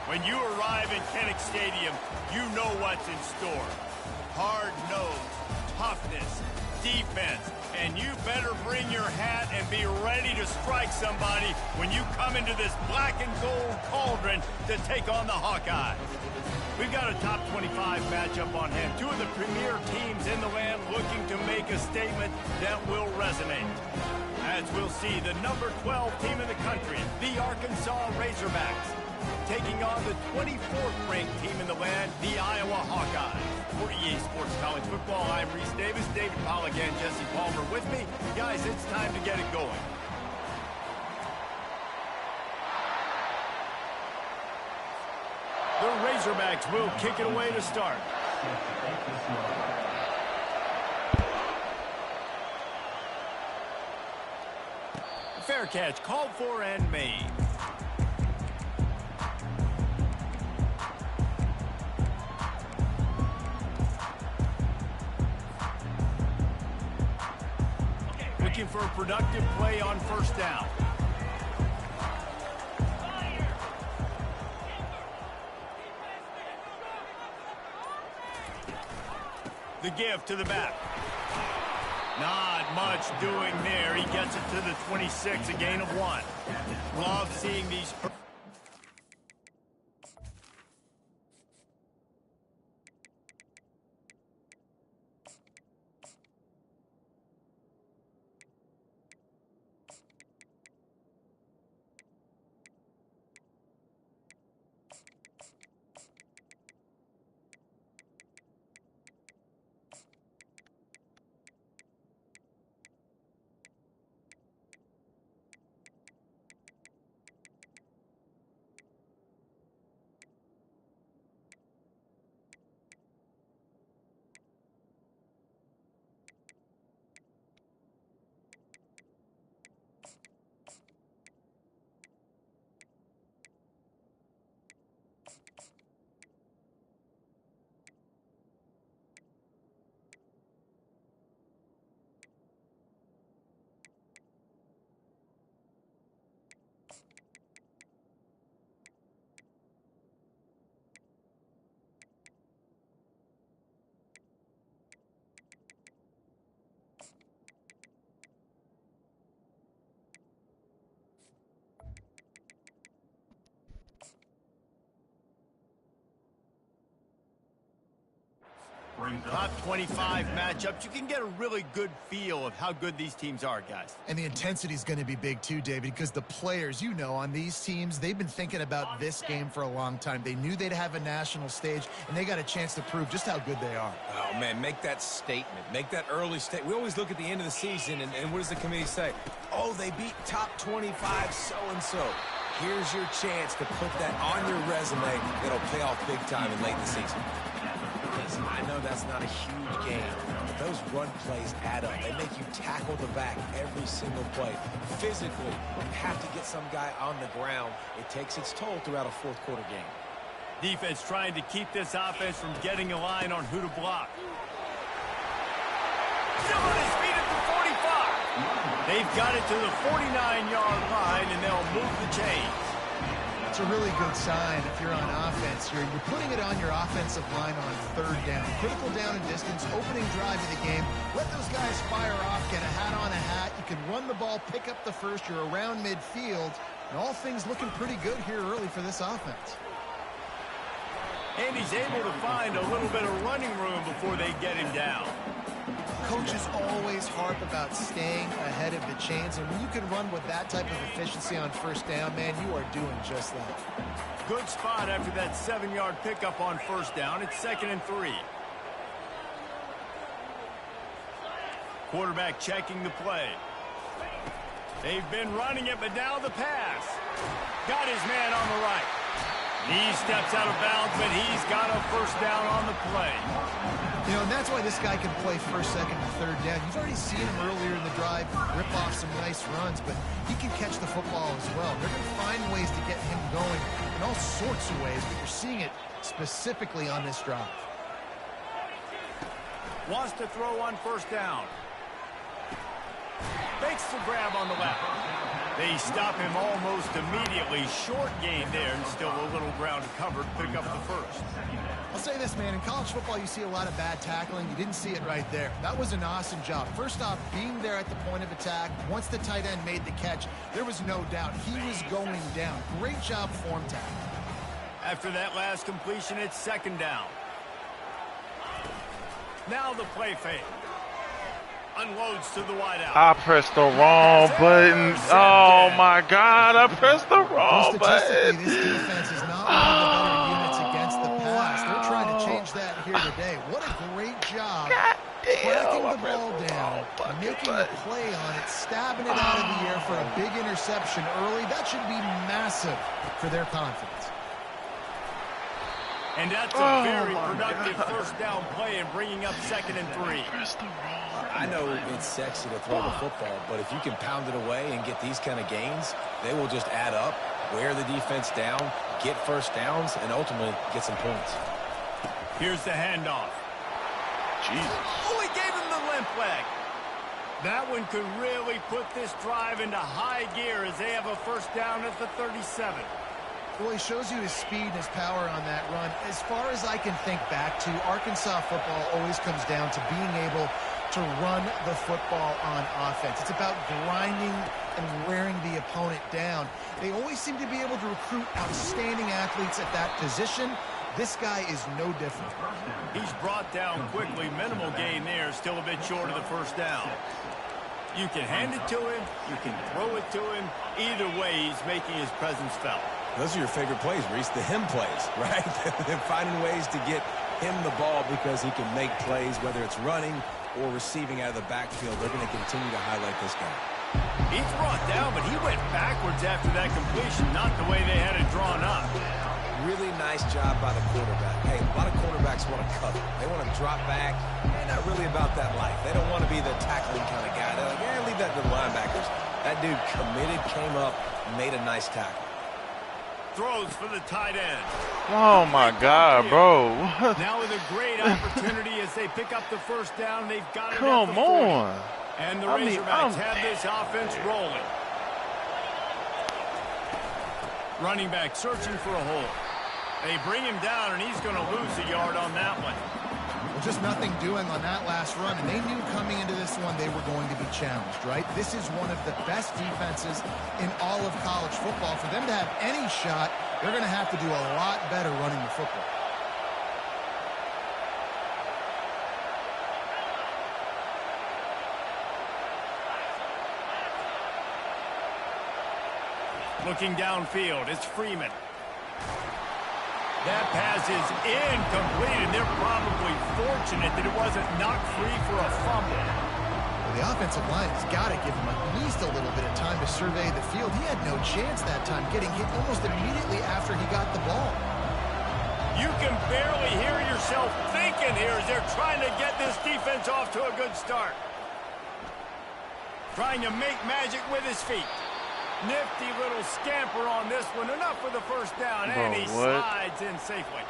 When you arrive in Kinnick Stadium, you know what's in store. Hard nose, toughness, defense, and you better bring your hat and be ready to strike somebody when you come into this black and gold cauldron to take on the Hawkeyes. We've got a top 25 matchup on hand. Two of the premier teams in the land looking to make a statement that will resonate. As we'll see, the number 12 team in the country, the Arkansas Razorbacks, taking on the 24th ranked team in the land, the Iowa Hawkeyes. For EA Sports College Football, I'm Reese Davis, David Polligan, Jesse Palmer with me. Guys, it's time to get it going. The Razorbacks will kick it away to start. Fair catch called for and made. Looking for a productive play on first down. The give to the back. Not much doing there. He gets it to the 26, a gain of 1. Love seeing these. Top 25 matchups, you can get a really good feel of how good these teams are, guys. And the intensity is going to be big too, David, because the players, you know, on these teams, they've been thinking about this game for a long time. They knew they'd have a national stage, and they got a chance to prove just how good they are. Oh, man, make that statement. Make that early statement. We always look at the end of the season, and what does the committee say? Oh, they beat top 25 so-and-so. Here's your chance to put that on your resume that'll pay off big time in late in the season. I know that's not a huge game, but those run plays add up. They make you tackle the back every single play. Physically, you have to get some guy on the ground. It takes its toll throughout a fourth quarter game. Defense trying to keep this offense from getting a line on who to block. Still on his feet at the 45. They've got it to the 49-yard line, and they'll move the chains. It's a really good sign if you're on offense here. You're putting it on your offensive line on third down. Critical down and distance, opening drive of the game. Let those guys fire off, get a hat on a hat. You can run the ball, pick up the first. You're around midfield. And all things looking pretty good here early for this offense. And he's able to find a little bit of running room before they get him down. Coaches always harp about staying ahead of the chains, and when you can run with that type of efficiency on first down, man, you are doing just that. Good spot after that 7-yard pickup on first down. It's 2nd and 3. Quarterback checking the play. They've been running it, but now the pass. Got his man on the right. He steps out of bounds, but he's got a first down on the play. You know, and that's why this guy can play first, second, and third down. You've already seen him earlier in the drive rip off some nice runs, but he can catch the football as well. They're going to find ways to get him going in all sorts of ways, but you're seeing it specifically on this drive. Wants to throw on first down. Makes the grab on the left. They stop him almost immediately. Short gain there, and still a little ground covered. Pick up the first. I'll say this, man. In college football, you see a lot of bad tackling. You didn't see it right there. That was an awesome job. First off, being there at the point of attack. Once the tight end made the catch, there was no doubt he was going down. Great job form tackle. After that last completion, it's second down. Now the play fake. Unloads to the wideout. I pressed the wrong button. Oh, my God. I pressed the wrong button. This defense is not one of the better units against the pass. They're trying to change that here today. What a great job. Tracking the ball down, making a play on it, stabbing it out of the air for a big interception early. That should be massive for their confidence. And that's a very productive first down play and bringing up 2nd and 3. I know it's sexy to throw the football, but if you can pound it away and get these kind of gains, they will just add up, wear the defense down, get first downs, and ultimately get some points. Here's the handoff. Jesus. Oh, he gave him the limp leg. That one could really put this drive into high gear as they have a first down at the 37. Well, he shows you his speed and his power on that run. As far as I can think back to, Arkansas football always comes down to being able to run the football on offense. It's about grinding and wearing the opponent down. They always seem to be able to recruit outstanding athletes at that position. This guy is no different. He's brought down quickly. Minimal gain there. Still a bit short of the first down. You can hand it to him. You can throw it to him. Either way, he's making his presence felt. Those are your favorite plays, Reese, the him plays, right? They're finding ways to get him the ball because he can make plays, whether it's running or receiving out of the backfield. They're going to continue to highlight this guy. He's brought down, but he went backwards after that completion, not the way they had it drawn up. Really nice job by the quarterback. Hey, a lot of quarterbacks want to cover. They want to drop back. They're not really about that life. They don't want to be the tackling kind of guy. They're like, yeah, leave that to the linebackers. That dude committed, came up, made a nice tackle. Throws for the tight end. Oh, my God, bro. Now with a great opportunity as they pick up the first down. They've got it Come at the 40. on. And the Razorbacks have this offense rolling. Running back searching for a hole. They bring him down, and he's going to lose a yard on that one. Well, just nothing doing on that last run, and they knew coming into this one they were going to be challenged, right? This is one of the best defenses in all of college football. For them to have any shot, they're going to have to do a lot better running the football. Looking downfield, it's Freeman. That pass is incomplete, and they're probably fortunate that it wasn't knocked free for a fumble. Well, the offensive line has got to give him at least a little bit of time to survey the field. He had no chance that time, getting hit almost immediately after he got the ball. You can barely hear yourself thinking here as they're trying to get this defense off to a good start. Trying to make magic with his feet. Nifty little scamper on this one. Enough for the first down, and he slides in safely.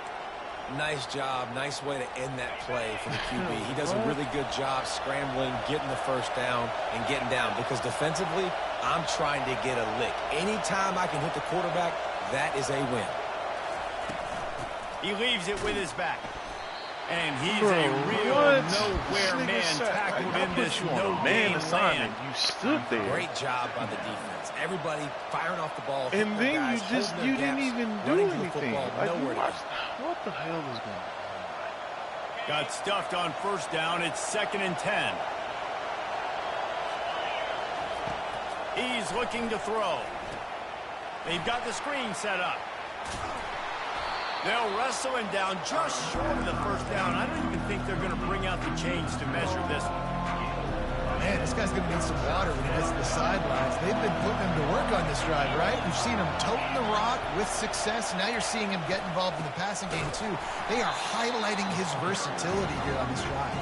Nice job. Nice way to end that play for the QB. He does a really good job scrambling, getting the first down, and getting down. Because defensively, I'm trying to get a lick. Anytime I can hit the quarterback, that is a win. He leaves it with his back. And he's a real nowhere man tackled in this no-gain land. You stood there. Great job by the defense. Everybody firing off the ball. And then you didn't even do anything. Like, what the hell is going on? Got stuffed on first down. It's 2nd and 10. He's looking to throw. They've got the screen set up. They'll wrestle him down just short of the first down. I don't even think they're going to bring out the chains to measure this one. Man, this guy's going to need some water when he gets to the sidelines. They've been putting him to work on this drive, right? We've seen him toting the rock with success. Now you're seeing him get involved in the passing game, too. They are highlighting his versatility here on this drive.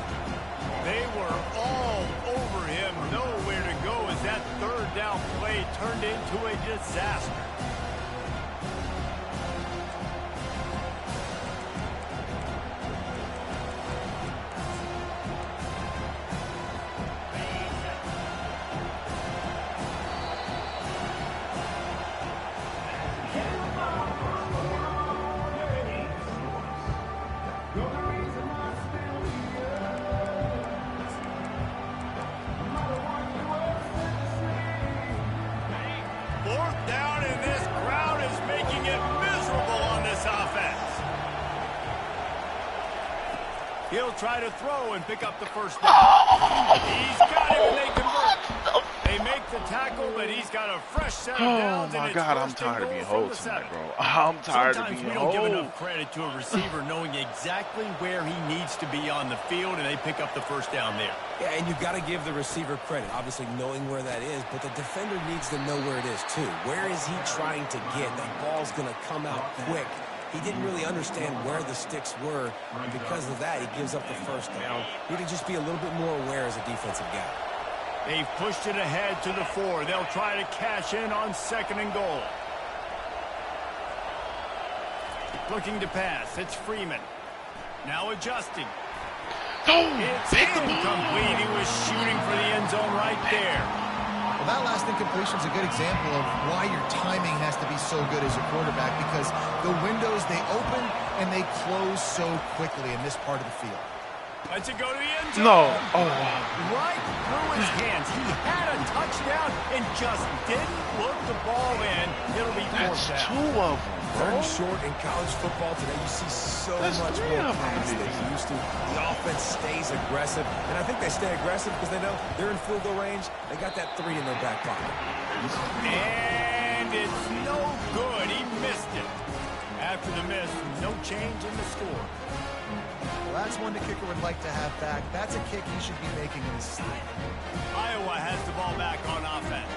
They were all over him, nowhere to go as that third down play turned into a disaster. Fourth down, and this crowd is making it miserable on this offense. He'll try to throw and pick up the first down. He's got it, and they convert. They make the tackle, but he's got a fresh set of downs. Oh, my God, I'm tired of being hold tonight, bro. I'm tired of being hold. Sometimes we don't give enough credit to a receiver knowing exactly where he needs to be on the field, and they pick up the first down there. Yeah, and you've got to give the receiver credit, obviously knowing where that is, but the defender needs to know where it is, too. Where is he trying to get? That ball's going to come out quick. He didn't really understand where the sticks were, and because of that, he gives up the first down. He need to just be a little bit more aware as a defensive guy. They've pushed it ahead to the 4. They'll try to cash in on 2nd and goal. Looking to pass. It's Freeman. Now adjusting. It's incomplete. He was shooting for the end zone right there. Well, that last incompletion is a good example of why your timing has to be so good as a quarterback, because the windows, they open and they close so quickly in this part of the field. Let's it go to the end zone. No. Oh. Right through his hands. He had a touchdown and just didn't look the ball in. It'll be fourth down. 2 of them. Third and short in college football today. You see so much more pass than you used to. The offense stays aggressive, and I think they stay aggressive because they know they're in field goal range. They got that 3 in their back pocket. And it's no good. He missed it. After the miss, no change in the score. Well, that's one the kicker would like to have back. That's a kick he should be making in his sleep. Iowa has the ball back on offense.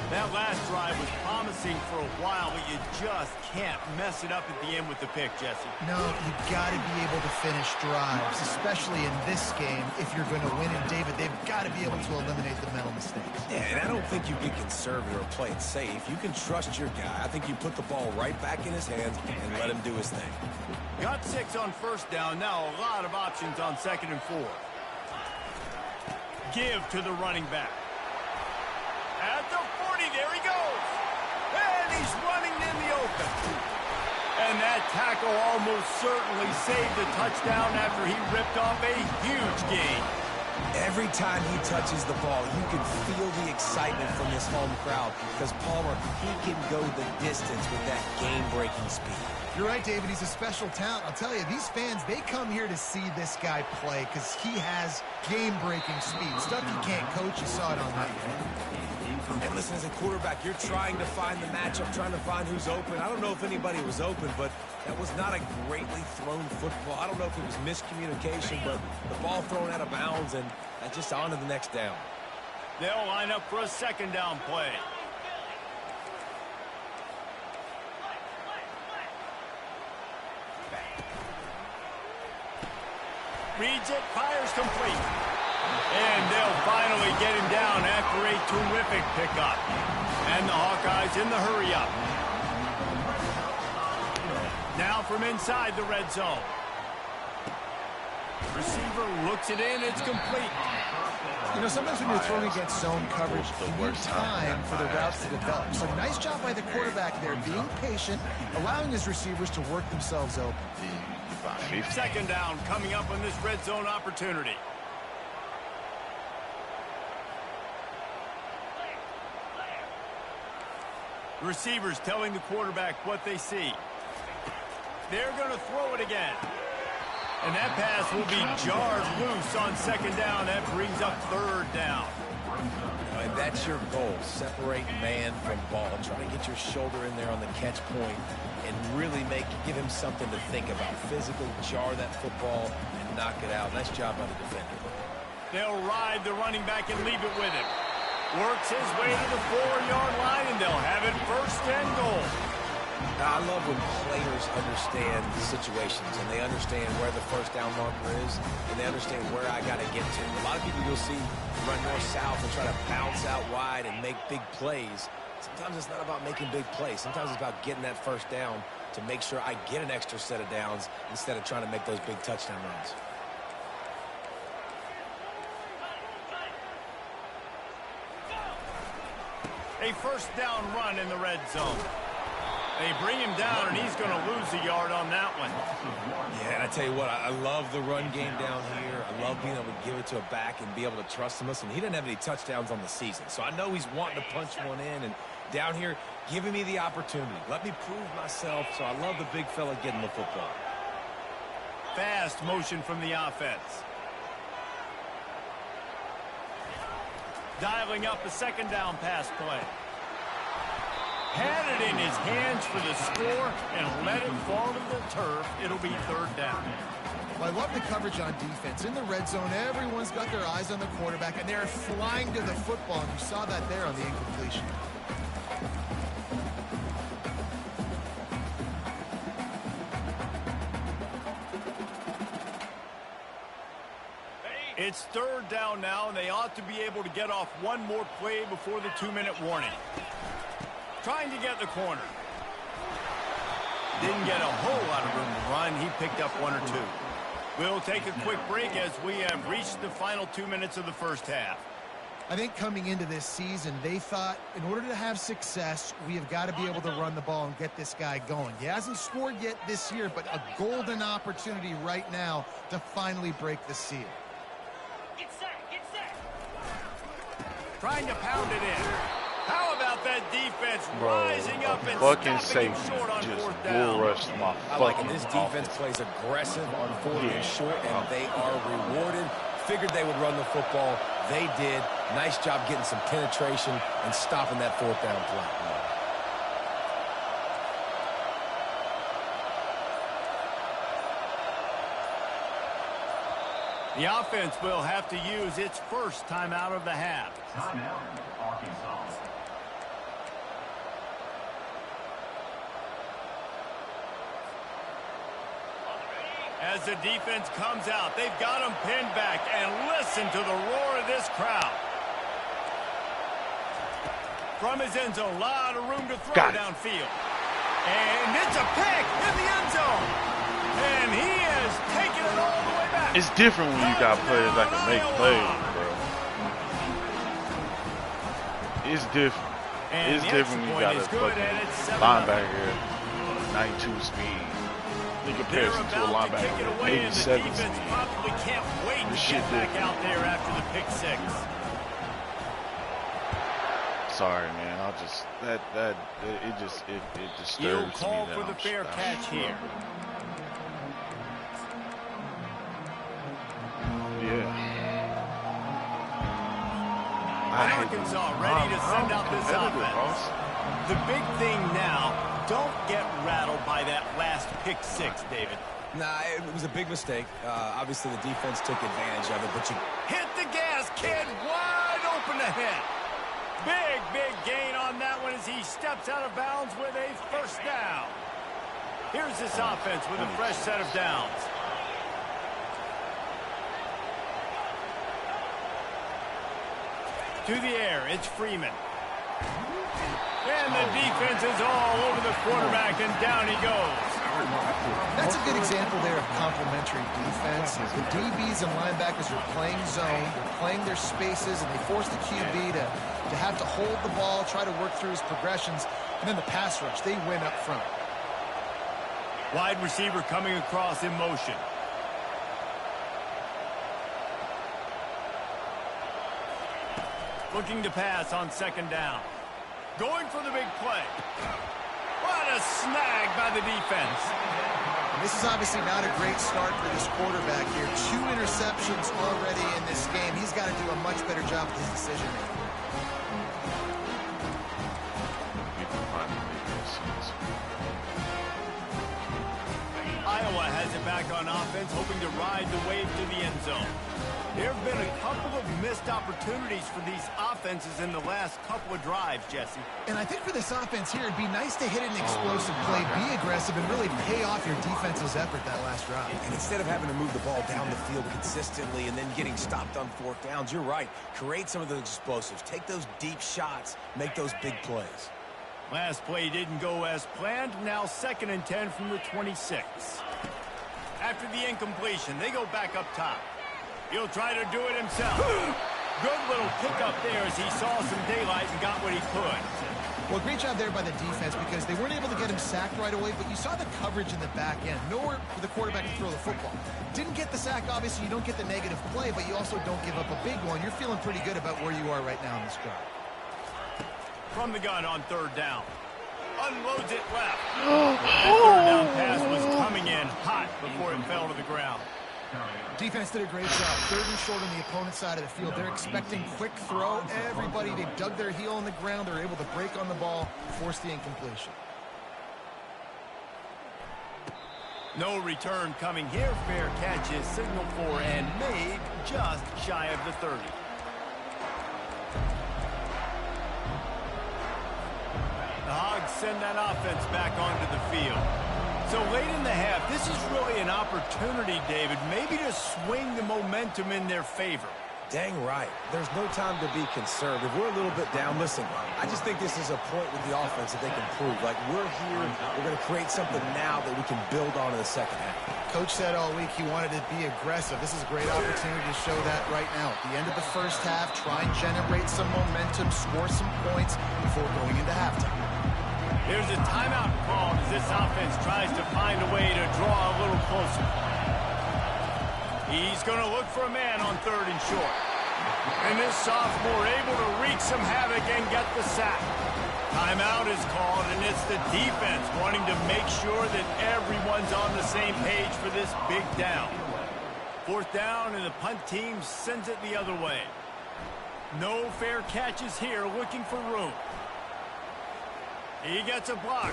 That last drive was promising for a while, but you just can't mess it up at the end with the pick, Jesse. No, you've got to be able to finish drives, especially in this game. If you're going to win in David, they've got to be able to eliminate the mental mistakes. Yeah, and I don't think you get conservative or play it safe. You can trust your guy. I think you put the ball right back in his hands and let him do his thing. Got 6 on first down. Now a lot of options on 2nd and 4. Give to the running back. At the 40, there he goes. And he's running in the open. And that tackle almost certainly saved the touchdown after he ripped off a huge gain. Every time he touches the ball, you can feel the excitement from this home crowd because Palmer, he can go the distance with that game-breaking speed. You're right, David. He's a special talent. I'll tell you, these fans, they come here to see this guy play because he has game-breaking speed. Stuff you can't coach. You saw it on that game. And listen, as a quarterback, you're trying to find the matchup, trying to find who's open. I don't know if anybody was open, but that was not a greatly thrown football. I don't know if it was miscommunication, but the ball thrown out of bounds, and just on to the next down. They'll line up for a 2nd down play. Reads it, fires complete. And they'll finally get him down after a terrific pickup. And the Hawkeyes in the hurry-up. Now from inside the red zone. Receiver looks it in, it's complete. You know, sometimes when you're throwing against zone coverage, you need time for the routes to develop. So nice job by the quarterback there, being patient, allowing his receivers to work themselves open. 2nd down coming up on this red zone opportunity. The receivers telling the quarterback what they see. They're going to throw it again. And that pass will be jarred loose on 2nd down. That brings up 3rd down. And that's your goal. Separate man from ball. Try to get your shoulder in there on the catch point and really give him something to think about. Physically jar that football and knock it out. Nice job by the defender. They'll ride the running back and leave it with him. Works his way to the 4-yard line, and they'll have it 1st and goal. Now, I love when players understand situations and they understand where the 1st down marker is and they understand where I got to get to. A lot of people you'll see run north-south and try to bounce out wide and make big plays. Sometimes it's not about making big plays. Sometimes it's about getting that 1st down to make sure I get an extra set of downs instead of trying to make those big touchdown runs. A 1st down run in the red zone. They bring him down, and he's going to lose a yard on that one. Yeah, and I tell you what, I love the run game down here. I love being able to give it to a back and be able to trust him. Listen, he didn't have any touchdowns on the season, so I know he's wanting to punch one in. And down here, giving me the opportunity. Let me prove myself, so I love the big fella getting the football. Fast motion from the offense. Dialing up a 2nd down pass play. Had it in his hands for the score and let it fall to the turf. It'll be 3rd down. Well, I love the coverage on defense. In the red zone, everyone's got their eyes on the quarterback, and they're flying to the football. And you saw that there on the incompletion. It's 3rd down now, and they ought to be able to get off one more play before the 2-minute warning. Trying to get the corner. Didn't get a whole lot of room to run. He picked up 1 or 2. We'll take a quick break as we have reached the final 2 minutes of the 1st half. I think coming into this season, they thought in order to have success, we have got to be able to run the ball and get this guy going. He hasn't scored yet this year, but a golden opportunity right now to finally break the seal. Get set. Trying to pound it in. How about that defense rising up and fucking stopping him safety short on just 4th down? bull rushed my I like it. fucking This defense plays aggressive on 4th and short, and they are rewarded. Figured they would run the football. They did. Nice job getting some penetration and stopping that 4th down play. The offense will have to use its 1st timeout of the half. Timeout, Arkansas. As the defense comes out, they've got him pinned back, and listen to the roar of this crowd. From his end zone, a lot of room to throw downfield. And it's a pick in the end zone. And he is taking it all the way back. It's different when you got players that can make plays, bro. It's different. And it's different when you got a fucking linebacker, 92 speed. In comparison to a linebacker, 87 speed. Probably can't wait to get back out there after the pick 6. Sorry, man. I just it disturbs me. You'll call for the fair catch here. Yeah. Arkansas ready to send out this offense. The big thing now, don't get rattled by that last pick 6, David. Nah, it was a big mistake. Obviously, the defense took advantage of it, but you hit the gas, kid. Wide open ahead. Big gain on that one as he steps out of bounds with a 1st down. Here's this offense with a fresh set of downs. To the air, it's Freeman. And the defense is all over the quarterback, and down he goes. That's a good example there of complementary defense. The DBs and linebackers are playing zone, they're playing their spaces, and they force the QB to have to hold the ball, try to work through his progressions, and then the pass rush, they win up front. Wide receiver coming across in motion. Looking to pass on 2nd down. Going for the big play. What a snag by the defense. And this is obviously not a great start for this quarterback here. 2 interceptions already in this game. He's got to do a much better job with his decision making. Iowa has it back on offense, hoping to ride the wave to the end zone. There have been a couple of missed opportunities for these offenses in the last couple of drives, Jesse. And I think for this offense here, it'd be nice to hit an explosive play, be aggressive, and really pay off your defense's effort that last drive. And instead of having to move the ball down the field consistently and then getting stopped on fourth downs, you're right. Create some of those explosives. Take those deep shots. Make those big plays. Last play didn't go as planned. Now 2nd and 10 from the 26. After the incompletion, they go back up top. He'll try to do it himself. Good little pickup there as he saw some daylight and got what he could. Well, great job there by the defense because they weren't able to get him sacked right away, but you saw the coverage in the back end. Nowhere for the quarterback to throw the football. Didn't get the sack, obviously. You don't get the negative play, but you also don't give up a big one. You're feeling pretty good about where you are right now in this drive. From the gun on 3rd down. Unloads it left. That 3rd down pass was coming in hot before it fell to the ground. Defense did a great job. 3rd and short on the opponent's side of the field. They're expecting quick throw. Everybody, they dug their heel on the ground. They're able to break on the ball, force the incompletion. No return coming here. Fair catch is signaled for and made just shy of the 30. The Hogs send that offense back onto the field. So late in the half, this is really an opportunity, David, maybe to swing the momentum in their favor. Dang right. There's no time to be concerned. If we're a little bit down, listen, I just think this is a point with the offense that they can prove. Like, we're here, we're going to create something now that we can build on in the second half. Coach said all week he wanted to be aggressive. This is a great opportunity to show that right now. At the end of the first half, try and generate some momentum, score some points before going into halftime. There's a timeout called as this offense tries to find a way to draw a little closer. He's going to look for a man on 3rd and short. And this sophomore able to wreak some havoc and get the sack. Timeout is called, and it's the defense wanting to make sure that everyone's on the same page for this big down. 4th down, and the punt team sends it the other way. No fair catches here, looking for room. He gets a block.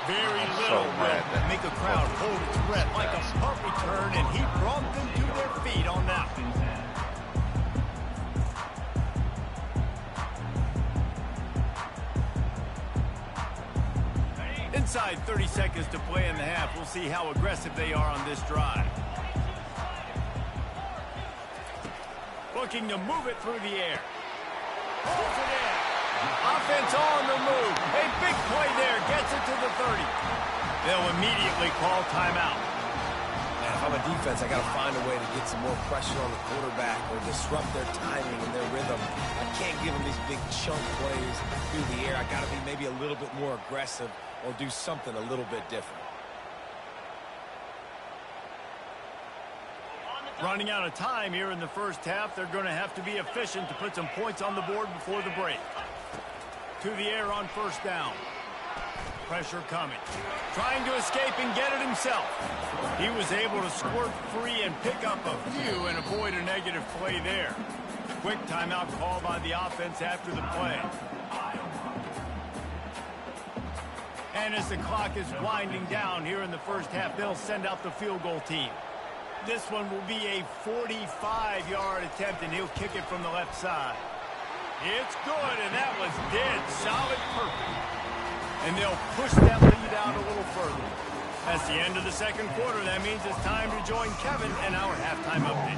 Very little will make a crowd hold its breath like a punt return, and he brought them to their feet on that one. Inside 30 seconds to play in the half. We'll see how aggressive they are on this drive. Looking to move it through the air. Holds it in. Offense on the move. A big play there. Gets it to the 30. They'll immediately call timeout. Man, if I'm a defense, I got to find a way to get some more pressure on the quarterback or disrupt their timing and their rhythm. I can't give them these big chunk plays through the air. I got to be maybe a little bit more aggressive or do something a little bit different. Running out of time here in the first half. They're going to have to be efficient to put some points on the board before the break. To the air on 1st down. Pressure coming. Trying to escape and get it himself. He was able to squirt free and pick up a few and avoid a negative play there. Quick timeout call by the offense after the play. And as the clock is winding down here in the first half, they'll send out the field goal team. This one will be a 45-yard attempt, and he'll kick it from the left side. It's good, and that was dead solid perfect. And they'll push that lead out a little further. That's the end of the 2nd quarter. That means it's time to join Kevin and our halftime update.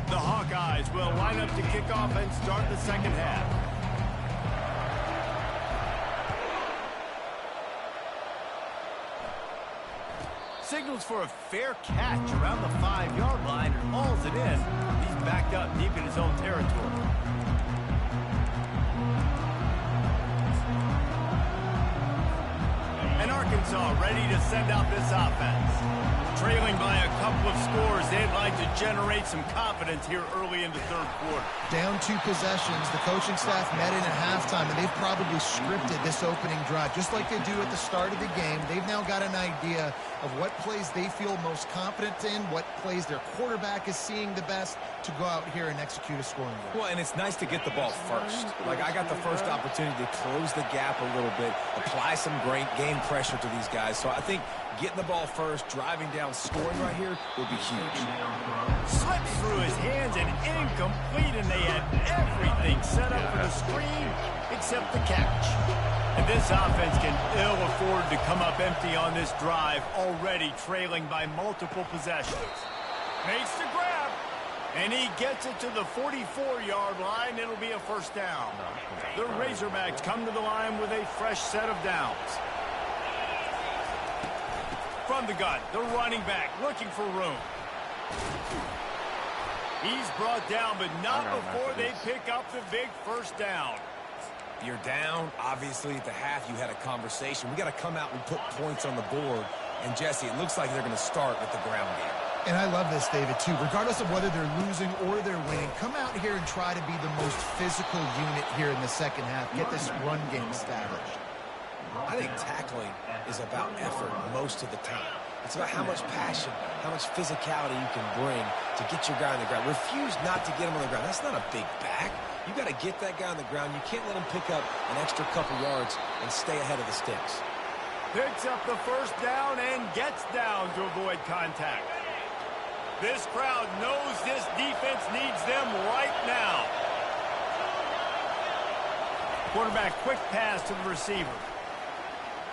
The Hawkeyes will line up to kick off and start the second half. Signals for a fair catch around the 5-yard line and hauls it in. He's backed up deep in his own territory. And Arkansas ready to send out this offense. Trailing by a couple. couple of scores, they'd like to generate some confidence here early in the third quarter. Down 2 possessions, the coaching staff met in at halftime, and they've probably scripted this opening drive. Just like they do at the start of the game, they've now got an idea of what plays they feel most confident in, what plays their quarterback is seeing the best to go out here and execute a scoring drive. Well, and it's nice to get the ball first. Like, I got the first opportunity to close the gap a little bit, apply some great game pressure to these guys. So I think getting the ball first, driving down, scoring right here would be huge. Slips through his hands and incomplete, and they had everything set up for the screen except the catch. And this offense can ill afford to come up empty on this drive, already trailing by multiple possessions. Makes the grab, and he gets it to the 44-yard line. It'll be a first down. The Razorbacks come to the line with a fresh set of downs. From the gun, the running back looking for room. He's brought down, but not before they pick up the big first down. You're down. Obviously, at the half, you had a conversation. We got to come out and put points on the board. And, Jesse, it looks like they're going to start with the ground game. And I love this, David, too. Regardless of whether they're losing or they're winning, come out here and try to be the most physical unit here in the second half. Get this run game established. I think tackling is about effort most of the time. It's about how much passion, how much physicality you can bring to get your guy on the ground. Refuse not to get him on the ground. That's not a big back. You got to get that guy on the ground. You can't let him pick up an extra couple yards and stay ahead of the sticks. Picks up the first down and gets down to avoid contact. This crowd knows this defense needs them right now. Quarterback, quick pass to the receiver.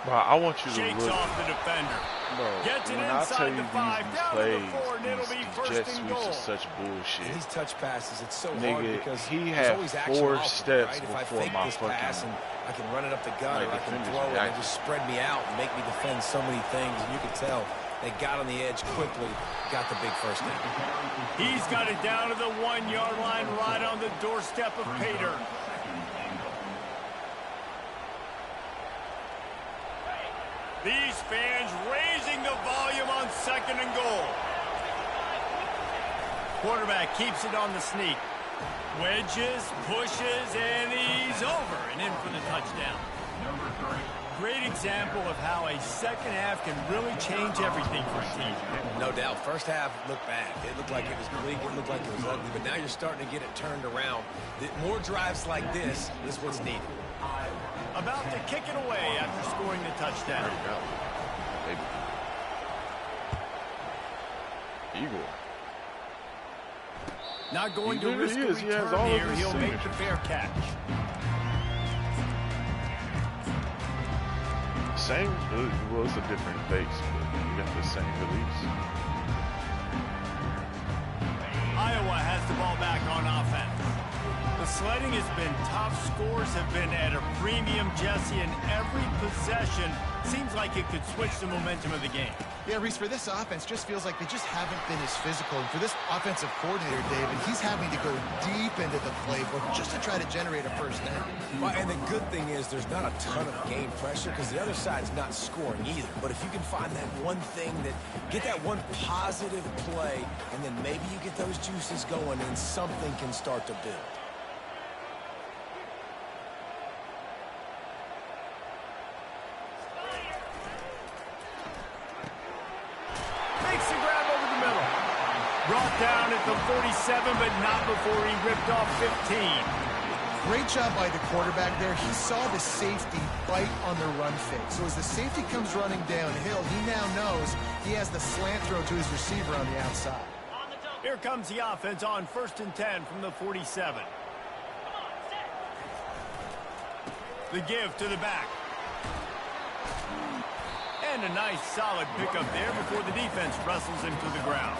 Bro, I want you to Shakes look. off the defender. Bro, Gets it when I tell inside you the 5, these down to plays, the 4, and it'll be these first jet and sweeps goal. are such bullshit. And these touch passes, it's so hard Nigga, because he there's had always action 4 off of it, steps right? If I before fake my this pass fucking, and I can run it up the gut, like, or I can defenders throw it and reacted. just spread me out and make me defend so many things. And you can tell they got on the edge quickly, got the big first down. He's got it down to the 1-yard line, right on the doorstep of Pater. These fans raising the volume on second and goal. Quarterback keeps it on the sneak. Wedges, pushes, and he's over and in for the touchdown. Great example of how a second half can really change everything for a team. No doubt. First half looked bad. It looked like it was bleak. It looked like it was ugly. But now you're starting to get it turned around. More drives like this is what's needed. About to kick it away after scoring the touchdown. There you go. Baby. Eagle. Not going He to risk a really is. He has return all of here. his He'll make signatures. the fair catch. Same, well, it's a different base, but you got the same release. Iowa has the ball back on offense. The sledding has been tough. Scores have been at a premium, Jesse, and every possession seems like it could switch the momentum of the game. Yeah, Reese, for this offense, just feels like they just haven't been as physical. And for this offensive coordinator, David, he's having to go deep into the playbook just to try to generate a first down. Well, and the good thing is there's not a ton of game pressure because the other side's not scoring either. But if you can find that one thing, get that one positive play, and then maybe you get those juices going and something can start to build. Makes the grab over the middle. Brought down at the 47, but not before he ripped off 15. Great job by the quarterback there. He saw the safety bite on the run fake. So as the safety comes running downhill, he now knows he has the slant throw to his receiver on the outside. Here comes the offense on 1st and 10 from the 47. The give to the back. And a nice solid pickup there before the defense wrestles him to the ground.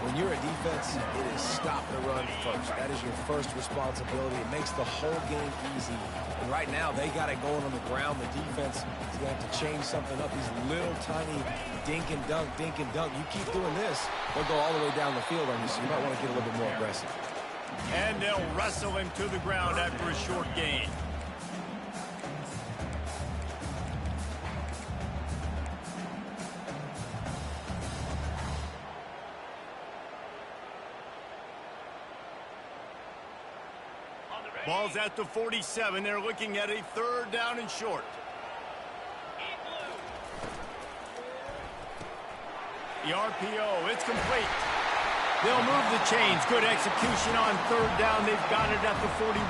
When you're a defense, it is stop the run first. That is your first responsibility. It makes the whole game easy. And right now, they got it going on the ground. The defense is going to have to change something up. These little tiny dink and dunk, dink and dunk. You keep doing this, they'll go all the way down the field on you, so you might want to get a little bit more aggressive. And they'll wrestle him to the ground after a short gain. Ball's at the 47. They're looking at a 3rd down and short. The RPO, it's complete. They'll move the chains. Good execution on 3rd down. They've got it at the 41.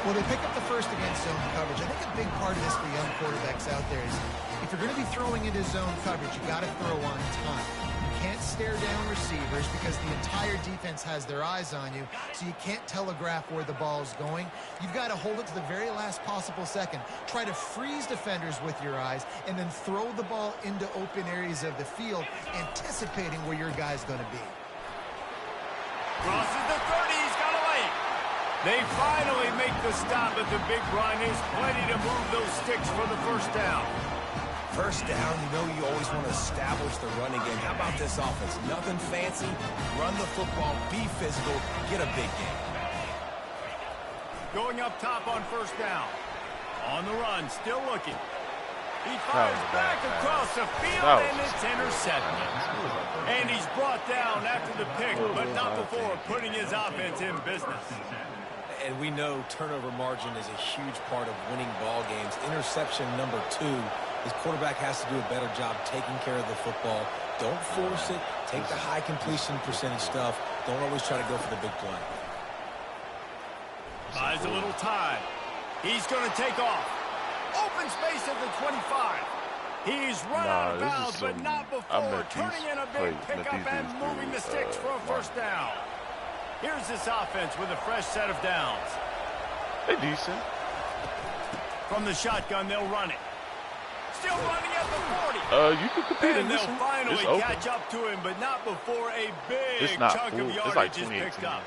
Well, they pick up the first against zone coverage. I think a big part of this for young quarterbacks out there is if you're going to be throwing into zone coverage, you got to throw on time. You can't stare down receivers because the entire defense has their eyes on you, so you can't telegraph where the ball's going. You've got to hold it to the very last possible second. Try to freeze defenders with your eyes and then throw the ball into open areas of the field, anticipating where your guy's going to be. Crosses the 30. He's got away. They finally make the stop at the big run. Is plenty to move those sticks for the 1st down. First down, you know you always want to establish the running game. How about this offense? Nothing fancy. Run the football, be physical, get a big game. Going up top on 1st down. On the run, still looking. He fires back across the field, and it's intercepted. And he's brought down after the pick, but not before putting his offense in business. And we know turnover margin is a huge part of winning ball games. Interception number 2. His quarterback has to do a better job taking care of the football. Don't force it. Take the high completion percentage stuff. Don't always try to go for the big play. Buys a little time. He's going to take off. Open space at the 25. He's run out of bounds, but not before turning in a big pickup and moving the sticks for a 1st down. Here's this offense with a fresh set of downs. They're decent. From the shotgun, they'll run it. Still running at the 40. You can compete in and this they'll one. finally catch up to him, but not before a big chunk of yardage is picked up.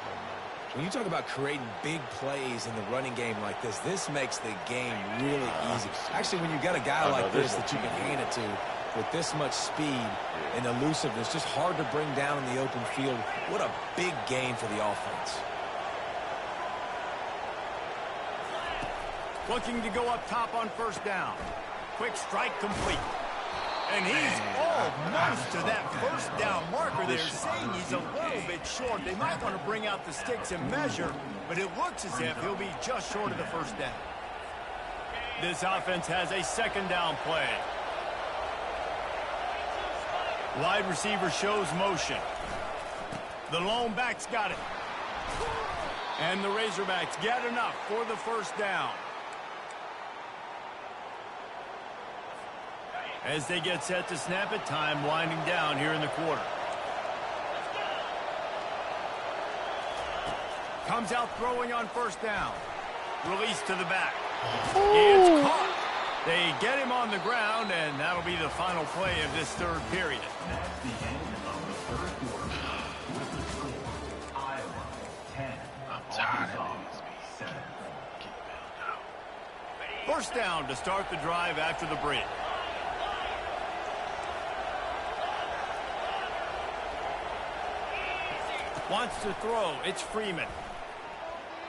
When you talk about creating big plays in the running game like this makes the game really easy. Actually, when you've got a guy like this that you can hand it to with this much speed and elusiveness, just hard to bring down in the open field. What a big game for the offense. Looking to go up top on 1st down. Quick strike complete. And he's almost to that 1st down marker. They're saying he's a little bit short. They might want to bring out the sticks and measure, but it looks as if he'll be just short of the 1st down. This offense has a 2nd down play. Wide receiver shows motion. The lone back's got it. And the Razorbacks get enough for the 1st down. As they get set to snap it, time winding down here in the quarter. Comes out throwing on 1st down. Release to the back. It's caught. They get him on the ground, and that'll be the final play of this 3rd period. That's the end of the 3rd quarter. With the score, Iowa 10, Arkansas 7. 1st down to start the drive after the break. Wants to throw. It's Freeman.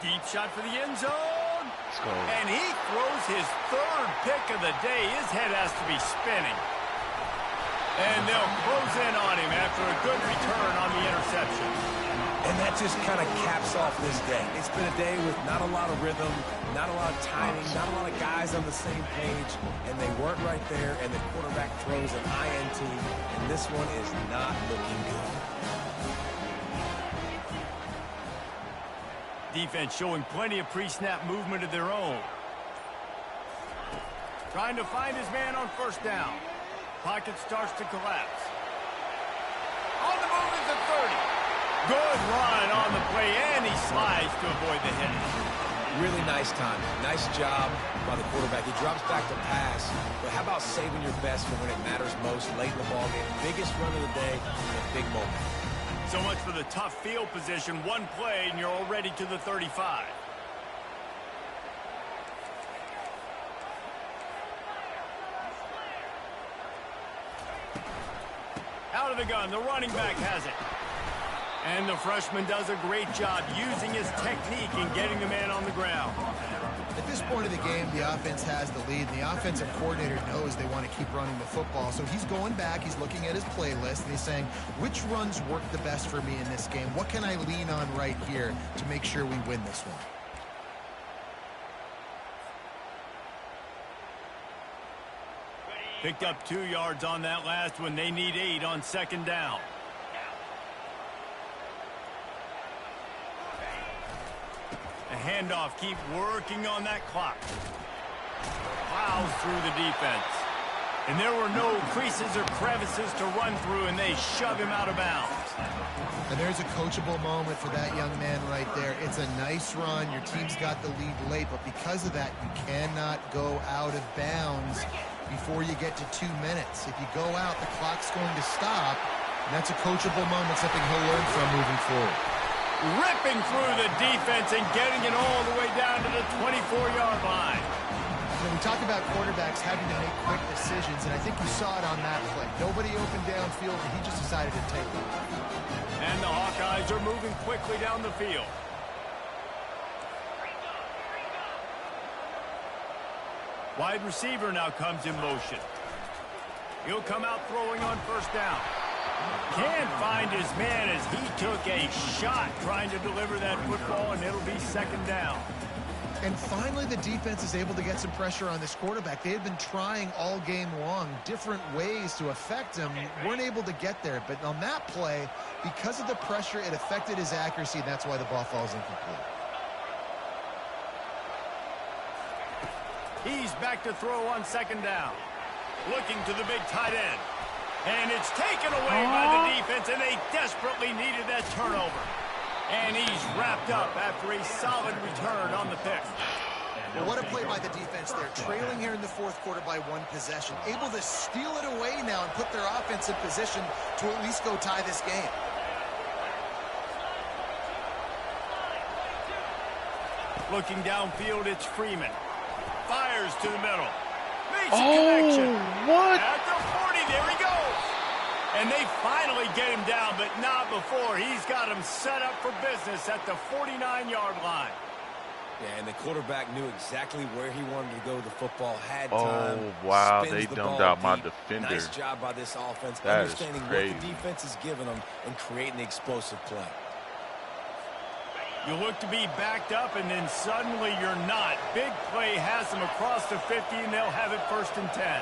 Deep shot for the end zone. And he throws his 3rd pick of the day. His head has to be spinning. And they'll close in on him after a good return on the interception. And that just kind of caps off this day. It's been a day with not a lot of rhythm, not a lot of timing, not a lot of guys on the same page, and they weren't right there, and the quarterback throws an INT, and this one is not looking good. Defense showing plenty of pre-snap movement of their own. Trying to find his man on 1st down. Pocket starts to collapse. On the move is the 30. Good run on the play, and he slides to avoid the hit. Really nice time. Nice job by the quarterback. He drops back to pass. But how about saving your best for when it matters most late in the ballgame? Biggest run of the day in a big moment. So much for the tough field position. One play, and you're already to the 35. Out of the gun, the running back has it. And the freshman does a great job using his technique and getting the man on the ground. At this point of the game, the offense has the lead, and the offensive coordinator knows they want to keep running the football. So he's going back, he's looking at his playlist, and he's saying, which runs work the best for me in this game? What can I lean on right here to make sure we win this one? Picked up 2 yards on that last one. They need 8 on second down. A handoff. Keep working on that clock. Plows through the defense. And there were no creases or crevices to run through, and they shove him out of bounds. And there's a coachable moment for that young man right there. It's a nice run. Your team's got the lead late, but because of that, you cannot go out of bounds before you get to 2 minutes. If you go out, the clock's going to stop, and that's a coachable moment, something he'll learn from moving forward. Ripping through the defense and getting it all the way down to the 24-yard line. We talk about quarterbacks having to make quick decisions, and I think you saw it on that play. Nobody opened downfield, and he just decided to take it. And the Hawkeyes are moving quickly down the field. Wide receiver now comes in motion. He'll come out throwing on first down. Can't find his man as he took a shot trying to deliver that football, and it'll be second down. And finally, the defense is able to get some pressure on this quarterback. They had been trying all game long different ways to affect him. Weren't able to get there. But on that play, because of the pressure, it affected his accuracy, and that's why the ball falls incomplete. He's back to throw on second down. Looking to the big tight end. And it's taken away by the defense, and they desperately needed that turnover. And he's wrapped up after a solid return on the pick. Well, what a play by the defense there. Trailing here in the fourth quarter by 1 possession. Able to steal it away now and put their offense in position to at least go tie this game. Looking downfield, it's Freeman. Fires to the middle. Makes a connection. What? At the 40, there he goes. And they finally get him down, but not before. He's got him set up for business at the 49-yard line. Yeah, and the quarterback knew exactly where he wanted to go. The football had time. Oh, wow. Spins They the dumped ball out my deep. defender. Nice job by this offense, That is understanding what crazy. the defense is giving them and creating the explosive play. You look to be backed up, and then suddenly you're not. Big play has them across the 50, and they'll have it 1st and 10.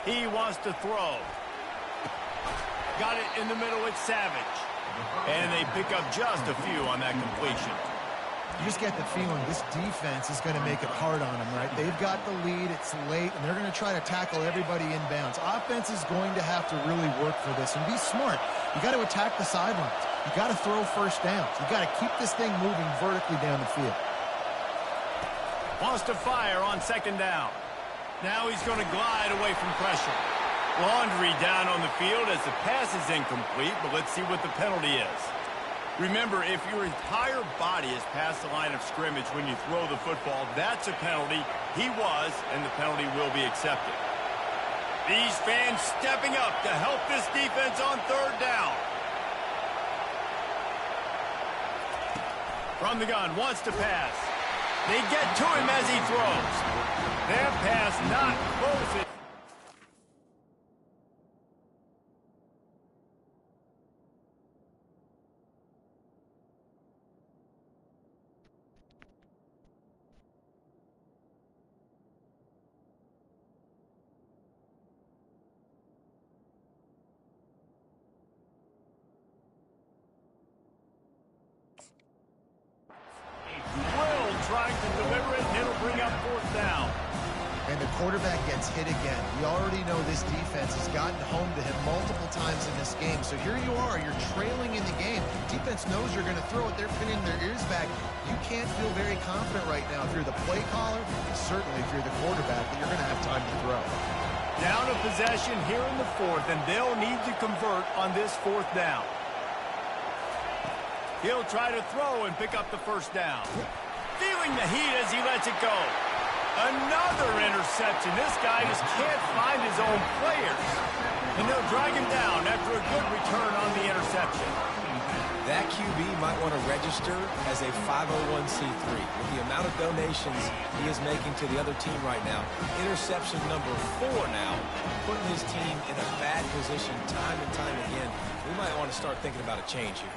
He wants to throw. Got it in the middle with Savage. And they pick up just a few on that completion. You just get the feeling this defense is going to make it hard on them, right? They've got the lead, it's late, and they're going to try to tackle everybody inbounds. Offense is going to have to really work for this and be smart. You got to attack the sidelines. You got to throw first downs. You got to keep this thing moving vertically down the field. Wants to fire on second down. Now he's going to glide away from pressure. Laundry down on the field as the pass is incomplete, but let's see what the penalty is. Remember, if your entire body is past the line of scrimmage when you throw the football, that's a penalty. He was, and the penalty will be accepted. These fans stepping up to help this defense on third down. From the gun, wants to pass. They get to him as he throws. Their pass not close. Trying to deliver it, and it'll bring up fourth down. And the quarterback gets hit again. We already know this defense has gotten home to him multiple times in this game. So here you are, you're trailing in the game. Defense knows you're going to throw it. They're pinning their ears back. You can't feel very confident right now if you're the play caller, and certainly if you're the quarterback, that you're going to have time to throw. Down a possession here in the fourth, and they'll need to convert on this fourth down. He'll try to throw and pick up the first down. Feeling the heat as he lets it go. Another interception. This guy just can't find his own players. And they'll drag him down after a good return on the interception. That QB might want to register as a 501c3. With the amount of donations he is making to the other team right now, interception number 4 now, putting his team in a bad position time and time again. We might want to start thinking about a change here.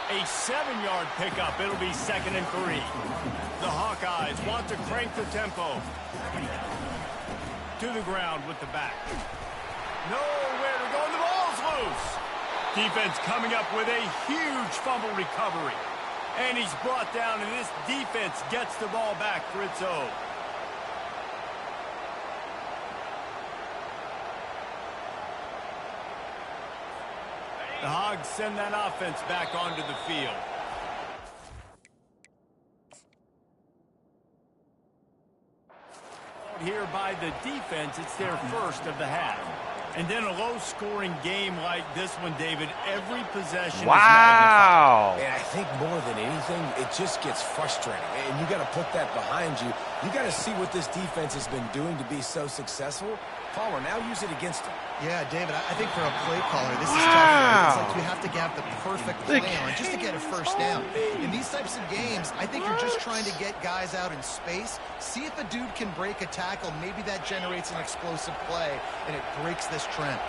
A 7-yard pickup. It'll be 2nd and 3. The Hawkeyes want to crank the tempo. To the ground with the back. Nowhere to go, and the ball's loose. Defense coming up with a huge fumble recovery. And he's brought down, and this defense gets the ball back for its own. The Hogs send that offense back onto the field. Here by the defense, it's their first of the half. And then a low-scoring game like this one, David, every possession is magnified. And I think more than anything, it just gets frustrating. And you got to put that behind you. You got to see what this defense has been doing to be so successful. Palmer, now use it against him. Yeah, David, I think for a play caller, this is tough. It's like you have to have the perfect play on just to get a first down. In these types of games, I think you're just trying to get guys out in space, see if a dude can break a tackle. Maybe that generates an explosive play, and it breaks this trend.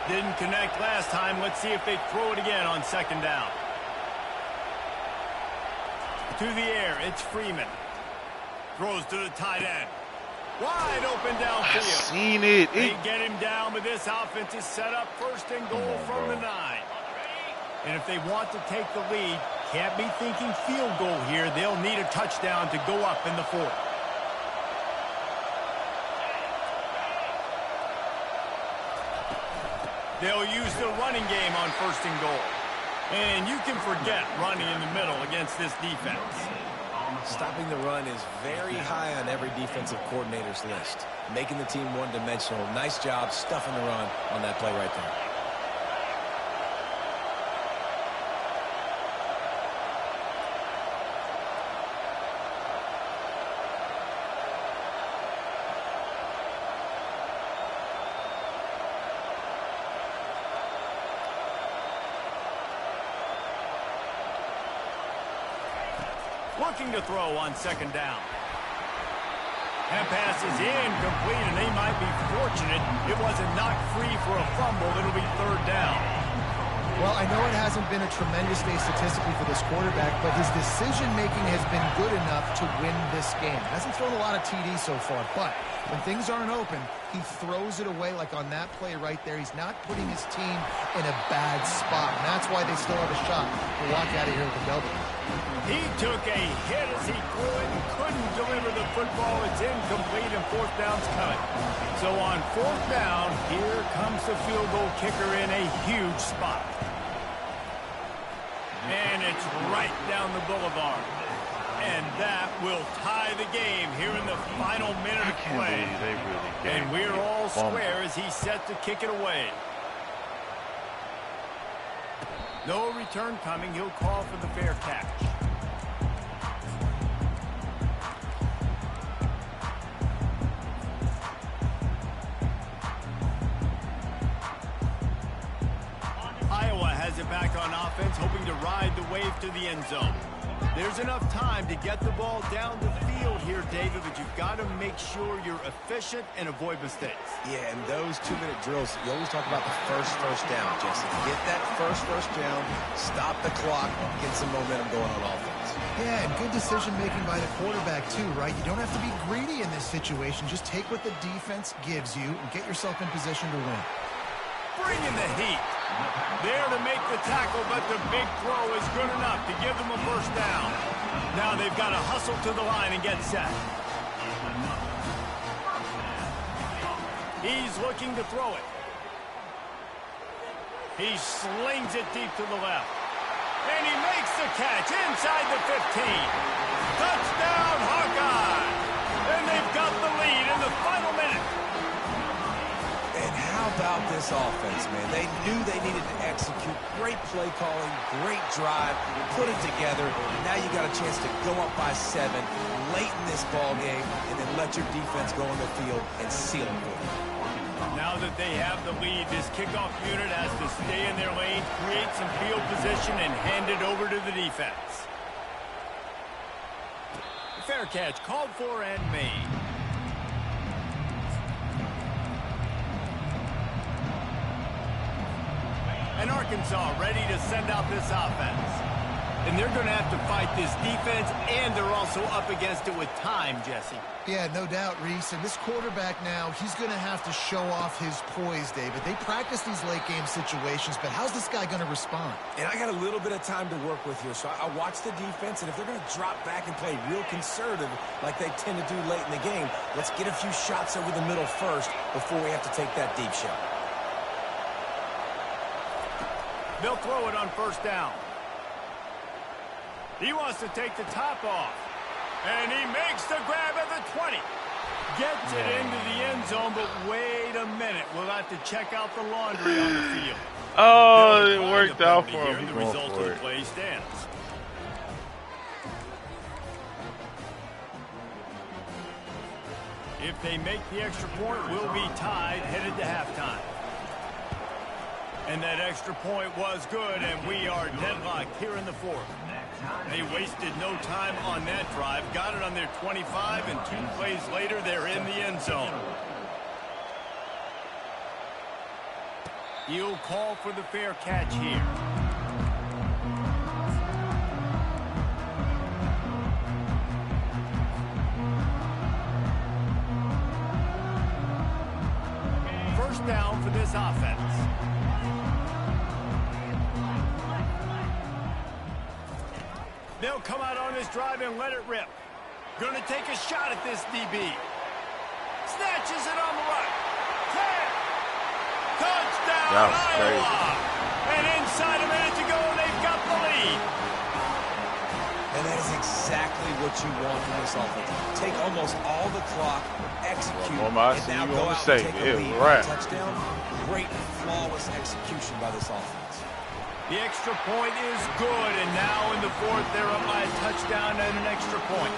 Didn't connect last time. Let's see if they throw it again on 2nd down. To the air, it's Freeman. Throws to the tight end. Wide open downfield. Seen it. They get him down, but this offense is set up 1st and goal from the 9. And if they want to take the lead, can't be thinking field goal here. They'll need a touchdown to go up in the 4th. They'll use the running game on 1st and goal. And you can forget running in the middle against this defense. Stopping the run is very high on every defensive coordinator's list. Making the team one-dimensional. Nice job stuffing the run on that play right there. Looking to throw on 2nd down. That pass is incomplete, and they might be fortunate it wasn't knocked free for a fumble. It'll be 3rd down. Well, I know it hasn't been a tremendous day statistically for this quarterback, but his decision-making has been good enough to win this game. Hasn't thrown a lot of TDs so far, but when things aren't open, he throws it away like on that play right there. He's not putting his team in a bad spot, and that's why they still have a shot to walk out of here with a W. He took a hit as he threw it and couldn't deliver the football. It's incomplete, and 4th down's coming. So on 4th down, here comes the field goal kicker in a huge spot. And it's right down the boulevard. And that will tie the game here in the final minute of play. They really gave And we're all bummer. square as he's set to kick it away. No return coming. He'll call for the fair catch. Iowa has it back on offense, hoping to ride the wave to the end zone. There's enough time to get the ball down the field here, David, but you've got to make sure you're efficient and avoid mistakes. Yeah, and those 2-minute drills, you always talk about the first down, Jesse. Get that first down, stop the clock, get some momentum going on offense. Yeah, and good decision-making by the quarterback, too, right? You don't have to be greedy in this situation. Just take what the defense gives you and get yourself in position to win. Bring in the heat. There to make the tackle, but the big throw is good enough to give them a first down. Now they've got to hustle to the line and get set. He's looking to throw it. He slings it deep to the left. And he makes the catch inside the 15. Touchdown, Hawkeye! And they've got the lead in the final minute. And how about this offense, man? They knew they needed to execute. Great play calling, great drive, put it together. Now you got a chance to go up by 7 late in this ball game and then let your defense go on the field and seal it. Now that they have the lead, this kickoff unit has to stay in their lane, create some field position, and hand it over to the defense. Fair catch called for and made. And Arkansas ready to send out this offense. And they're going to have to fight this defense, and they're also up against it with time, Jesse. Yeah, no doubt, Reese. And this quarterback now, he's going to have to show off his poise, David. They practice these late-game situations, but how's this guy going to respond? And I got a little bit of time to work with here, so I watch the defense, and if they're going to drop back and play real conservative like they tend to do late in the game, let's get a few shots over the middle first before we have to take that deep shot. They'll throw it on first down. He wants to take the top off. And he makes the grab at the 20. Gets it into the end zone, but wait a minute. We'll have to check out the laundry on the field. Oh, it worked out for him. The result of the play stands. If they make the extra point, we'll be tied headed to halftime. And that extra point was good, and we are deadlocked here in the fourth. They wasted no time on that drive. Got it on their 25, and 2 plays later, they're in the end zone. He'll call for the fair catch here. First down for this offense. They'll come out on this drive and let it rip. Going to take a shot at this DB. Snatches it on the right. 10. Touchdown, Iowa. And inside a minute to go, they've got the lead. And that is exactly what you want from this offense. Take almost all the clock, execute, and now go out and take a lead. Touchdown. Great, flawless execution by this offense. The extra point is good, and now in the fourth, they're up by a touchdown and an extra point.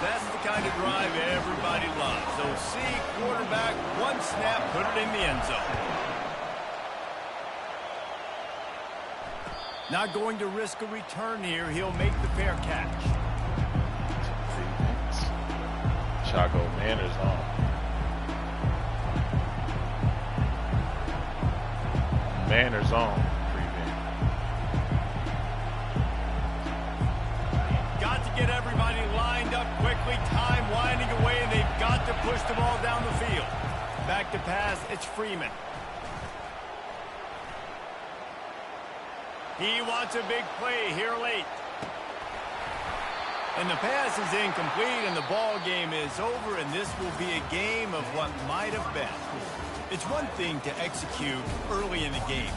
That's the kind of drive everybody loves. So see, quarterback, one snap, put it in the end zone. Not going to risk a return here. He'll make the fair catch. Chaco Manners on. Manners on. Got to get everybody lined up quickly. Time winding away, and they've got to push the ball down the field. Back to pass, it's Freeman. He wants a big play here late. And the pass is incomplete, and the ball game is over, and this will be a game of what might have been. It's one thing to execute early in the game.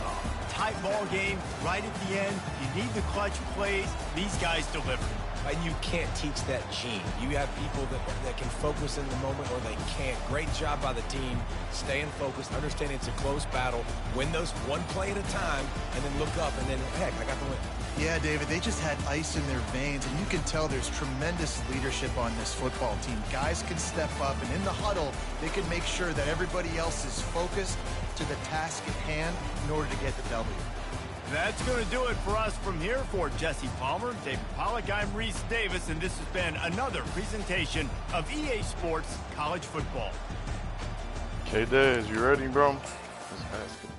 Tight ball game, right at the end. You need the clutch plays. These guys deliver. And you can't teach that gene. You have people that can focus in the moment, or they can't. Great job by the team, staying focused, understanding it's a close battle, win those one play at a time, and then look up, and then, heck, I got the win. Yeah, David, they just had ice in their veins, and you can tell there's tremendous leadership on this football team. Guys can step up, and in the huddle, they can make sure that everybody else is focused to the task at hand in order to get the W. That's going to do it for us from here. For Jesse Palmer, David Pollack, I'm Reese Davis, and this has been another presentation of EA Sports College Football. K-Dez, you ready, bro? Let's ask him.